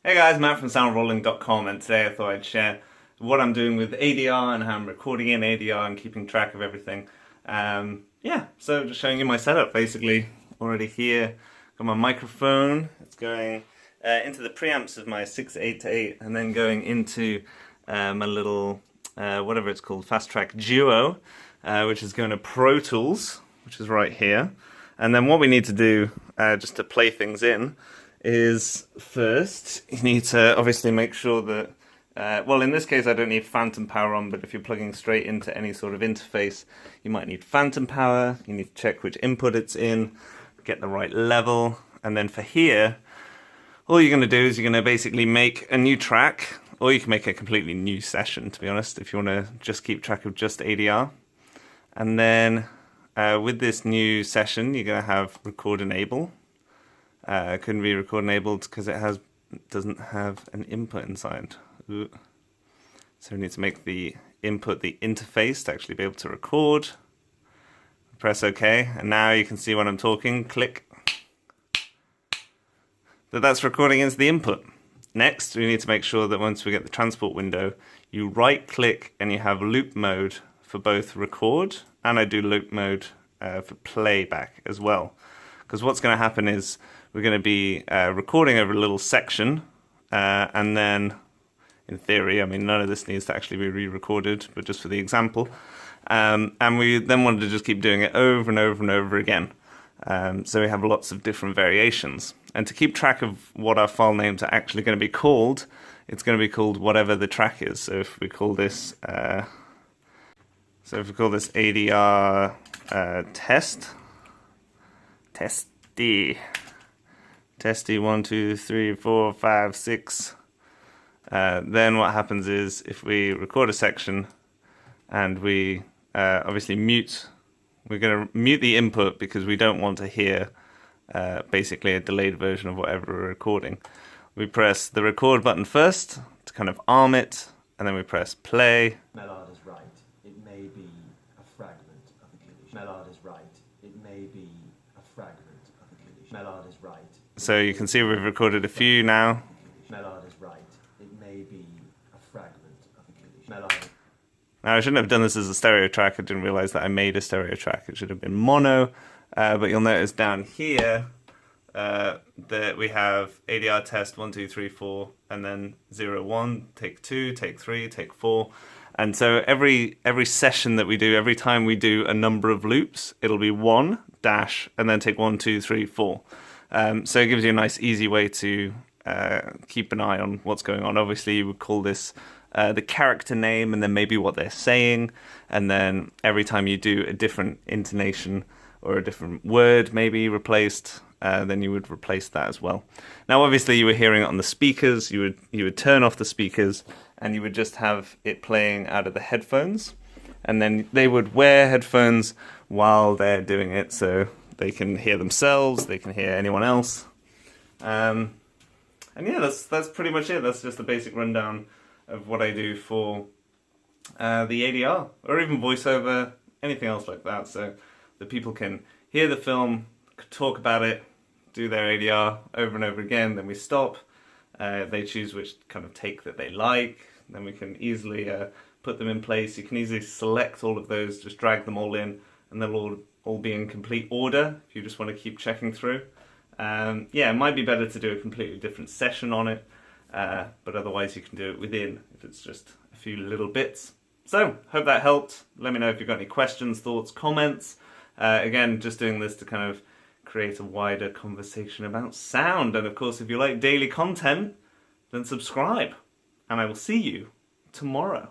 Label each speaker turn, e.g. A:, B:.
A: Hey guys, Matt from soundrolling.com, and today I thought I'd share what I'm doing with ADR and how I'm recording in ADR and keeping track of everything. So just showing you my setup basically. Already here, got my microphone. It's going into the preamps of my 688 and then going into my little, whatever it's called, Fast Track Duo, which is going to Pro Tools, which is right here. And then what we need to do, just to play things in, is first you need to obviously make sure that, well, in this case I don't need phantom power on, but if you're plugging straight into any sort of interface, you might need phantom power. You need to check which input it's in, get the right level, and then for here, all you're going to do is you're going to basically make a new track, or you can make a completely new session, to be honest, if you want to just keep track of just ADR. And then with this new session, you're going to have record enable. Couldn't be record enabled because it doesn't have an input inside. Ooh. So we need to make the input the interface to actually be able to record. Press OK, and now you can see when I'm talking, click, that's recording into the input. Next, we need to make sure that once we get the transport window, you right click and you have loop mode for both record, and I do loop mode for playback as well. Because what's going to happen is we're going to be recording over a little section, and then, in theory, I mean, none of this needs to actually be re-recorded, but just for the example. And we then wanted to just keep doing it over and over and over again. So we have lots of different variations. And to keep track of what our file names are actually going to be called, it's going to be called whatever the track is. So if we call this, ADR testy 1 2 3 4 5 6, then what happens is if we record a section and we obviously we're going to mute the input because we don't want to hear basically a delayed version of whatever we're recording. We press the record button first to kind of arm it, and then we press play.
B: Mellard is right. It may be a fragment of a glitch. Mellard is right. It may be a fragment of a glitch. Mellard is right.
A: So you can see we've recorded a few now.
B: Mellard is right. It may be a fragment of a glitch. Mellard.
A: Now I shouldn't have done this as a stereo track. I didn't realize that I made a stereo track. It should have been mono. But you'll notice down here that we have ADR test 1 2 3 4, and then 0 1, take 2, take 3, take 4. And so every session that we do, every time we do a number of loops, it'll be 1 dash and then take 1 2 3 4. So it gives you a nice easy way to keep an eye on what's going on. Obviously you would call this the character name and then maybe what they're saying, and then every time you do a different intonation or a different word maybe replaced, then you would replace that as well. Now obviously you were hearing it on the speakers. You would turn off the speakers and you would just have it playing out of the headphones, and then they would wear headphones while they're doing it so they can hear themselves, they can hear anyone else. And yeah, that's pretty much it. That's just the basic rundown of what I do for the ADR, or even voiceover, anything else like that, so that people can hear the film, talk about it, do their ADR over and over again, then we stop, they choose which kind of take that they like, then we can easily put them in place. You can easily select all of those, just drag them all in, and they'll all be in complete order if you just want to keep checking through. Yeah, it might be better to do a completely different session on it, but otherwise you can do it within if it's just a few little bits. So, hope that helped. Let me know if you've got any questions, thoughts, comments. Again, just doing this to kind of create a wider conversation about sound. And of course, if you like daily content, then subscribe. And I will see you tomorrow.